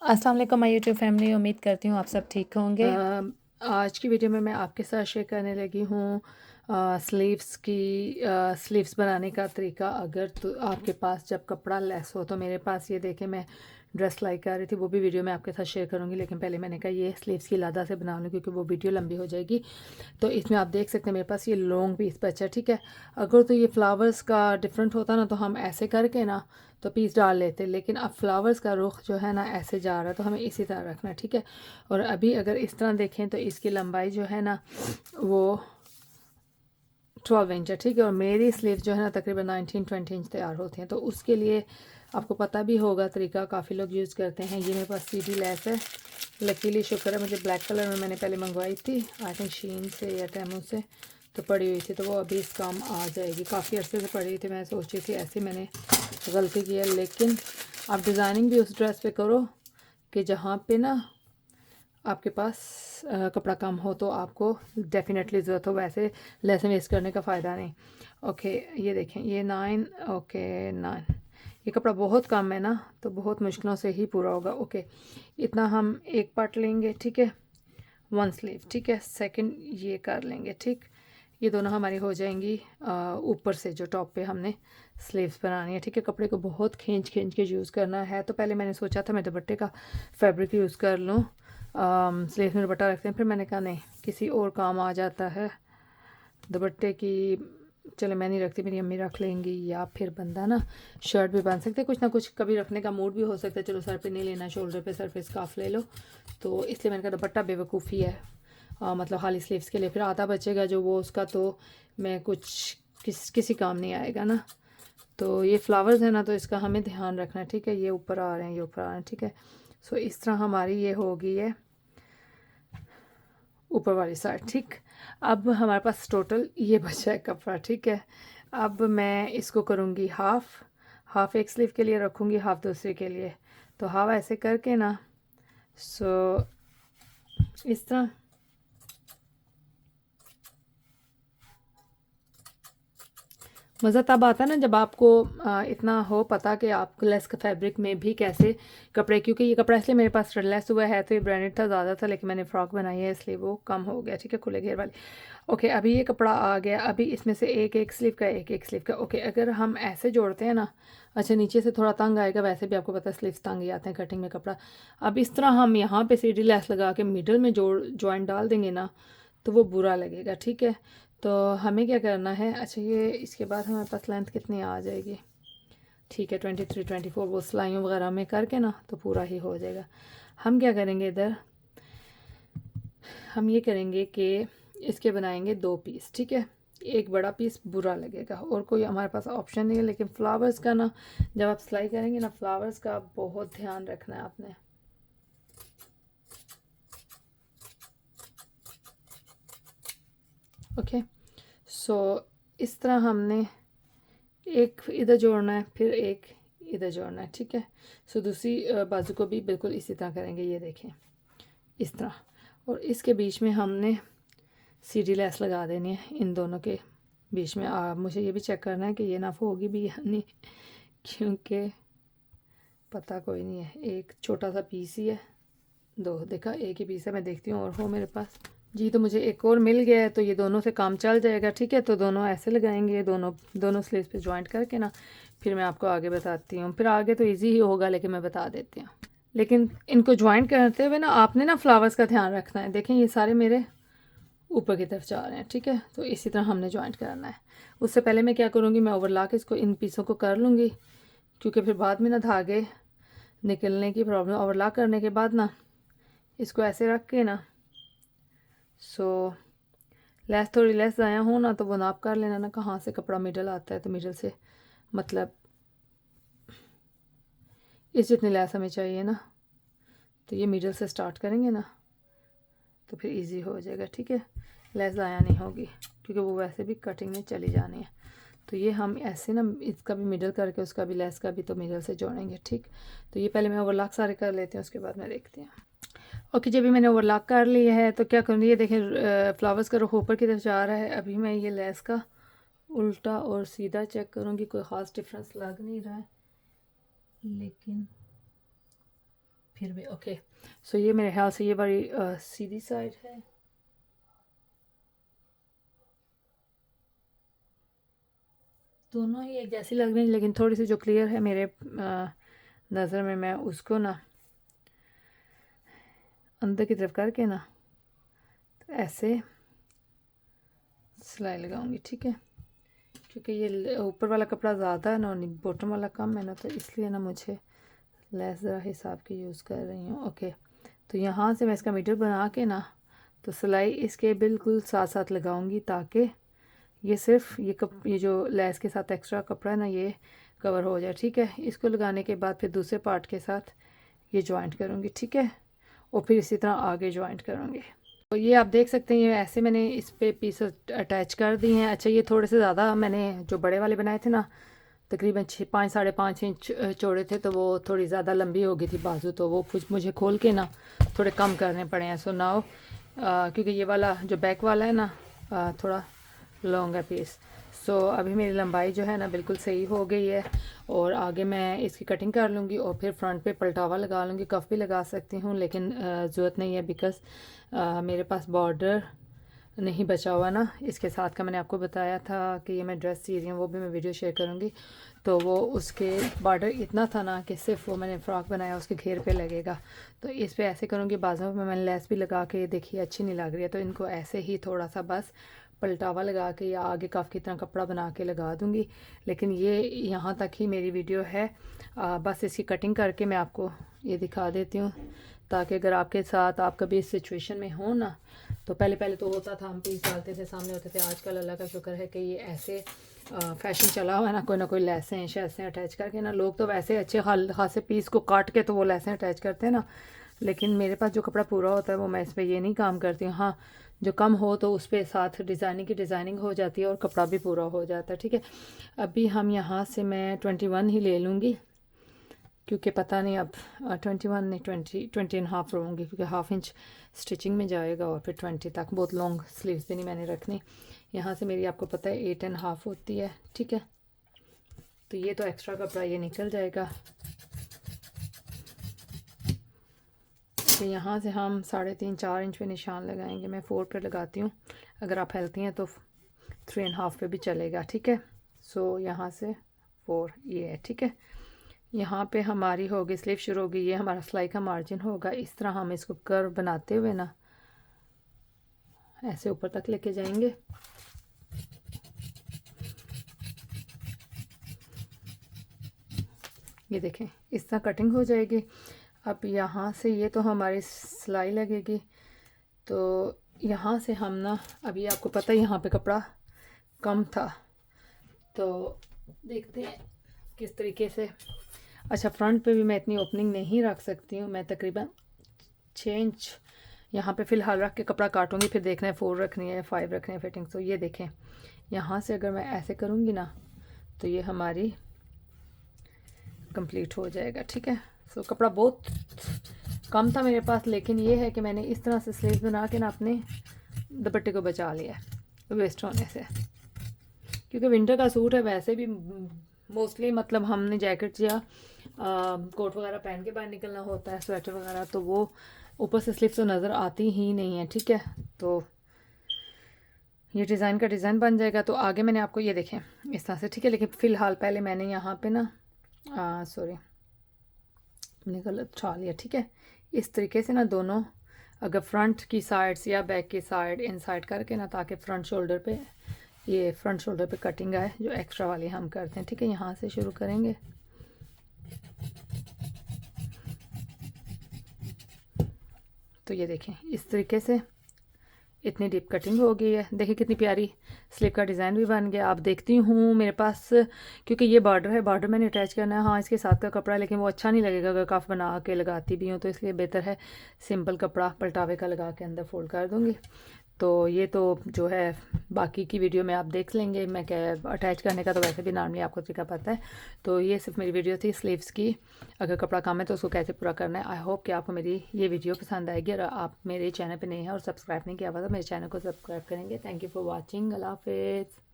अस्सलाम वालेकुम my YouTube family. उम्मीद करती हूँ आप सब ठीक होंगे। आज की वीडियो में मैं आपके साथ शेयर करने लगी हूँ स्लीव्स बनाने का तरीका। अगर तो आपके पास जब कपड़ा लेस हो, तो मेरे पास ये देखे मैं ड्रेस लाइक कर रही थी, वो भी वीडियो मैं आपके साथ शेयर करूँगी। लेकिन पहले मैंने कहा ये स्लीव्स की लादा से बना लूँ क्योंकि वो वीडियो लंबी हो जाएगी। तो इसमें आप देख सकते हैं मेरे पास ये लॉन्ग पीस बचा है, ठीक है। अगर तो ये फ्लावर्स का डिफरेंट होता ना, तो हम ऐसे करके ना तो पीस डाल लेते, लेकिन अब फ्लावर्स का रुख जो है ना ऐसे जा रहा है, तो हमें इसी तरह रखना है, ठीक है। और अभी अगर इस तरह देखें तो इसकी लंबाई जो है ना वो 12 इंच है, ठीक है। और मेरी स्लीव जो है ना तकरीबन 19-20 इंच तैयार होती हैं, तो उसके लिए आपको पता भी होगा तरीका, काफ़ी लोग यूज़ करते हैं। ये मेरे पास सीधी लेस है, लकीली शुक्र है मुझे ब्लैक कलर में मैंने पहले मंगवाई थी, आई थिंक शीन से या टेमू से, तो पड़ी हुई थी, तो वो अभी इस काम आ जाएगी। काफ़ी अर्से से पड़ी हुई थी, मैं सोची थी ऐसे मैंने गलती की है। लेकिन आप डिज़ाइनिंग भी उस ड्रेस पे करो कि जहाँ पे ना आपके पास कपड़ा कम हो, तो आपको डेफिनेटली ज़रूरत हो, वैसे लेसन वेस्ट करने का फ़ायदा नहीं। ओके, ये देखें ये 9, ओके 9, ये कपड़ा बहुत कम है ना, तो बहुत मुश्किलों से ही पूरा होगा। ओके, इतना हम एक पार्ट लेंगे, ठीक है, वन स्लीव, ठीक है। सेकंड ये कर लेंगे, ठीक। ये दोनों हमारी हो जाएंगी ऊपर से जो टॉप पे हमने स्लीव्स बनानी है, ठीक है। कपड़े को बहुत खींच खींच के यूज़ करना है। तो पहले मैंने सोचा था मैं दुपट्टे का फैब्रिक यूज़ कर लूँ, स्लीव में दुपट्टा रखते हैं, फिर मैंने कहा नहीं, किसी और काम आ जाता है दुपट्टे की, चलो मैं नहीं रखती, मेरी अम्मी रख लेंगी। या फिर बंदा ना शर्ट भी बन सकते, कुछ ना कुछ कभी रखने का मूड भी हो सकता है, चलो सर पे नहीं लेना, शोल्डर पे, सर पे स्काफ ले लो। तो इसलिए मैंने कहा दुपट्टा बेवकूफ़ी है, मतलब खाली स्लीव्स के लिए, फिर आधा बचेगा जो वो उसका, तो मैं कुछ किसी काम नहीं आएगा ना। तो ये फ्लावर्स है ना, तो इसका हमें ध्यान रखना है, ठीक है। ये ऊपर आ रहे हैं, ये ऊपर आ रहे हैं, ठीक है। सो इस तरह हमारी ये होगी है ऊपर वाली साइड, ठीक। अब हमारे पास टोटल ये बचा है कपड़ा, ठीक है। अब मैं इसको करूँगी हाफ़, हाफ़ एक स्लीव के लिए रखूँगी, हाफ़ दूसरे के लिए। तो हाफ ऐसे करके ना, सो इस तरह मज़ा तब आता है ना जब आपको इतना हो पता कि आप लेस फैब्रिक में भी कैसे कपड़े, क्योंकि ये कपड़ा इसलिए मेरे पास लेस हुआ है, तो ये ब्रांडेड था ज़्यादा था, लेकिन मैंने फ़्रॉक बनाई है इसलिए वो कम हो गया, ठीक है, खुले घेर वाली। ओके, अभी ये कपड़ा आ गया, अभी इसमें से एक एक स्लीव का, एक एक स्लीव का। ओके, अगर हम ऐसे जोड़ते हैं ना, अच्छा नीचे से थोड़ा तंग आएगा, वैसे भी आपको पता है स्लीव्स तंग ही आते हैं कटिंग में कपड़ा। अब इस तरह हम यहाँ पे सीधी लेस लगा के मिडल में जॉइंट डाल देंगे ना, तो वो बुरा लगेगा, ठीक है। तो हमें क्या करना है, अच्छा ये इसके बाद हमारे पास लेंथ कितनी आ जाएगी, ठीक है 23-24, वो सिलाइयों वगैरह में करके ना तो पूरा ही हो जाएगा। हम क्या करेंगे इधर, हम ये करेंगे कि इसके बनाएंगे दो पीस, ठीक है। एक बड़ा पीस बुरा लगेगा, और कोई हमारे पास ऑप्शन नहीं है। लेकिन फ्लावर्स का ना, जब आप सिलाई करेंगे ना, फ्लावर्स का बहुत ध्यान रखना है आपने। ओके, सो इस तरह हमने एक इधर जोड़ना है, फिर एक इधर जोड़ना है, ठीक है। सो दूसरी बाजू को भी बिल्कुल इसी तरह करेंगे, ये देखें इस तरह। और इसके बीच में हमने सीधी लेस लगा देनी है इन दोनों के बीच में। मुझे ये भी चेक करना है कि ये नफ़ होगी भी या नहीं, क्योंकि पता कोई नहीं है। एक छोटा सा पीस ही है, दो देखा, एक ही पीस है, मैं देखती हूँ और हो मेरे पास जी। तो मुझे एक और मिल गया है, तो ये दोनों से काम चल जाएगा, ठीक है। तो दोनों ऐसे लगाएंगे, दोनों दोनों स्लीव्स पे जॉइंट करके ना, फिर मैं आपको आगे बताती हूँ। फिर आगे तो इजी ही होगा, लेकिन मैं बता देती हूँ। लेकिन इनको जॉइंट करते हुए ना आपने ना फ्लावर्स का ध्यान रखना है। देखें ये सारे मेरे ऊपर की तरफ जा रहे हैं, ठीक है। तो इसी तरह हमने जॉइंट करना है। उससे पहले मैं क्या करूँगी, मैं ओवरलॉक इसको इन पीसों को कर लूँगी, क्योंकि फिर बाद में ना धागे निकलने की प्रॉब्लम। ओवरलॉक करने के बाद ना इसको ऐसे रख के ना, सो लेस थोड़ी लेस आया हो ना, तो वो नाप कर लेना ना कहाँ से कपड़ा मिडल आता है, तो मिडल से मतलब इस जितनी लेस हमें चाहिए ना, तो ये मिडल से स्टार्ट करेंगे ना, तो फिर इजी हो जाएगा, ठीक है। लेस ज़ाया नहीं होगी, क्योंकि वो वैसे भी कटिंग में चली जानी है। तो ये हम ऐसे ना इसका भी मिडल करके उसका भी लेस का भी तो मिडल से जोड़ेंगे, ठीक। तो ये पहले मैं ओवरलॉक सारे कर लेती हूँ, उसके बाद मैं देखती हूँ। ओके, जब भी मैंने ओवरलॉक कर लिया है, तो क्या करूँगी, ये देखें फ्लावर्स का रुख ऊपर की तरफ जा रहा है। अभी मैं ये लेस का उल्टा और सीधा चेक करूँगी, कोई ख़ास डिफरेंस लग नहीं रहा है, लेकिन फिर भी ओके। सो ये मेरे ख्याल से ये बड़ी सीधी साइड है। दोनों ही एक जैसी लग रही है, लेकिन थोड़ी सी जो क्लियर है मेरे नज़र में, मैं उसको ना अंदर की तरफ करके ना तो ऐसे सिलाई लगाऊंगी, ठीक है। क्योंकि ये ऊपर वाला कपड़ा ज़्यादा है ना और बॉटम वाला कम है ना, तो इसलिए ना मुझे लेस ज़रा हिसाब की यूज़ कर रही हूँ। ओके, तो यहाँ से मैं इसका मीटर बना के ना तो सिलाई इसके बिल्कुल साथ साथ लगाऊंगी, ताकि ये सिर्फ ये जो लेस के साथ एक्स्ट्रा कपड़ा है ना ये कवर हो जाए, ठीक है। इसको लगाने के बाद फिर दूसरे पार्ट के साथ ये जॉइंट करूँगी, ठीक है, और फिर इसी तरह आगे जॉइंट करूँगी। तो ये आप देख सकते हैं, ये ऐसे मैंने इस पे पीस अटैच कर दिए हैं। अच्छा, ये थोड़े से ज़्यादा मैंने जो बड़े वाले बनाए थे ना, तकरीबन 5 साढ़े 5 इंच चौड़े थे, तो वो थोड़ी ज़्यादा लंबी हो गई थी बाजू, तो वो कुछ मुझे खोल के ना थोड़े कम करने पड़े हैं। सो नाउ क्योंकि ये वाला जो बैक वाला है ना थोड़ा लॉन्ग है पीस। सो अभी मेरी लंबाई जो है ना बिल्कुल सही हो गई है, और आगे मैं इसकी कटिंग कर लूँगी और फिर फ्रंट पे पलटावा लगा लूँगी। कफ भी लगा सकती हूँ, लेकिन ज़रूरत नहीं है, बिकॉज़ मेरे पास बॉर्डर नहीं बचा हुआ ना इसके साथ का। मैंने आपको बताया था कि ये मैं ड्रेस सी रही हूँ, वो भी मैं वीडियो शेयर करूँगी। तो वो उसके बॉर्डर इतना था ना कि सिर्फ वो मैंने फ़्रॉक बनाया उसके घेर पे लगेगा। तो इस पे ऐसे करूँगी, बाजू में मैंने लेस भी लगा के, देखिए अच्छी नहीं लग रही है, तो इनको ऐसे ही थोड़ा सा बस पलटावा लगा के या आगे कफ की तरह कपड़ा बना के लगा दूँगी। लेकिन ये यहाँ तक ही मेरी वीडियो है। बस इसकी कटिंग करके मैं आपको ये दिखा देती हूँ, ताकि अगर आपके साथ आप कभी इस सिचुएशन में हो ना, तो पहले तो होता था, हम पीस डालते थे, सामने होते थे। आजकल अल्लाह का शुक्र है कि ये ऐसे फैशन चला हुआ है ना कोई लेसें शैसें अटैच करके ना, लोग तो वैसे अच्छे खासे पीस को काट के तो वो लेसें अटैच करते हैं ना, लेकिन मेरे पास जो कपड़ा पूरा होता है वो मैं इस पर ये नहीं काम करती हूँ। हाँ, जो कम हो तो उस पर साथ डिज़ाइनिंग हो जाती है और कपड़ा भी पूरा हो जाता है, ठीक है। अभी हम यहाँ से मैं 21 ही ले लूँगी, क्योंकि पता नहीं अब 21 नहीं 20 एंड हाफ रहूँगी, क्योंकि हाफ इंच स्टिचिंग में जाएगा और फिर 20 तक। बहुत लॉन्ग स्लीव्स भी नहीं मैंने रखनी। यहाँ से मेरी आपको पता है 8 एंड हाफ होती है, ठीक है। तो ये तो एक्स्ट्रा कपड़ा ये निकल जाएगा। तो यहाँ से हम 3.5-4 इंच पे निशान लगाएंगे। मैं 4 पे लगाती हूँ, अगर आप हेल्थी हैं तो 3 एंड हाफ पे भी चलेगा, ठीक है। सो यहाँ से 4 ये है, ठीक है। यहाँ पे हमारी होगी स्लीव शुरू होगी, ये हमारा सिलाई का मार्जिन होगा। इस तरह हम इसको कर्व बनाते हुए ना ऐसे ऊपर तक लेके जाएंगे। ये देखें, इस तरह कटिंग हो जाएगी। अब यहाँ से ये तो हमारी सिलाई लगेगी, तो यहाँ से हम ना, अभी आपको पता है यहाँ पे कपड़ा कम था, तो देखते हैं किस तरीके से। अच्छा, फ्रंट पे भी मैं इतनी ओपनिंग नहीं रख सकती हूँ, मैं तकरीबन 6 इंच यहाँ पे फ़िलहाल रख के कपड़ा काटूंगी, फिर देखना है 4 रखनी है या 5 रखनी है फिटिंग। तो ये देखें, यहाँ से अगर मैं ऐसे करूँगी ना तो ये हमारी कंप्लीट हो जाएगा, ठीक है। सो कपड़ा बहुत कम था मेरे पास, लेकिन ये है कि मैंने इस तरह से स्लीव्स बना के ना अपने दुपट्टे को बचा लिया वेस्ट होने से, क्योंकि विंटर का सूट है, वैसे भी मोस्टली मतलब हमने जैकेट या कोट वगैरह पहन के बाहर निकलना होता है, स्वेटर वगैरह, तो वो ऊपर से स्लीव्स तो नज़र आती ही नहीं है, ठीक है। तो ये डिज़ाइन का डिज़ाइन बन जाएगा। तो आगे मैंने आपको ये देखें इस तरह से, ठीक है। लेकिन फ़िलहाल पहले मैंने यहाँ पे ना सॉरी मैंने गलत उठा लिया, ठीक है। इस तरीके से ना दोनों, अगर फ्रंट की साइड्स या बैक की साइड इन साइड करके ना, ताकि फ्रंट शोल्डर पे कटिंग आए, जो एक्स्ट्रा वाली हम करते हैं, ठीक है। यहाँ से शुरू करेंगे, तो ये देखें इस तरीके से इतनी डीप कटिंग हो गई है। देखिए कितनी प्यारी स्लीव का डिज़ाइन भी बन गया। आप देखती हूँ मेरे पास, क्योंकि ये बॉर्डर है, बॉर्डर मैंने अटैच करना है, हाँ इसके साथ का कपड़ा, लेकिन वो अच्छा नहीं लगेगा अगर कफ बना के लगाती भी हूँ, तो इसलिए बेहतर है सिंपल कपड़ा पलटावे का लगा के अंदर फोल्ड कर दूँगी। तो ये तो जो है बाकी की वीडियो में आप देख लेंगे, मैं क्या अटैच करने का तो वैसे भी नॉर्मली आपको तरीका पता है। तो ये सिर्फ मेरी वीडियो थी स्लीव्स की, अगर कपड़ा कम है तो उसको कैसे पूरा करना है। आई होप कि आपको मेरी ये वीडियो पसंद आएगी। और आप मेरे चैनल पे नए हैं और सब्सक्राइब नहीं किया हुआ तो मेरे चैनल को सब्सक्राइब करेंगे। Thank you for watching. अल्लाह हाफिज़।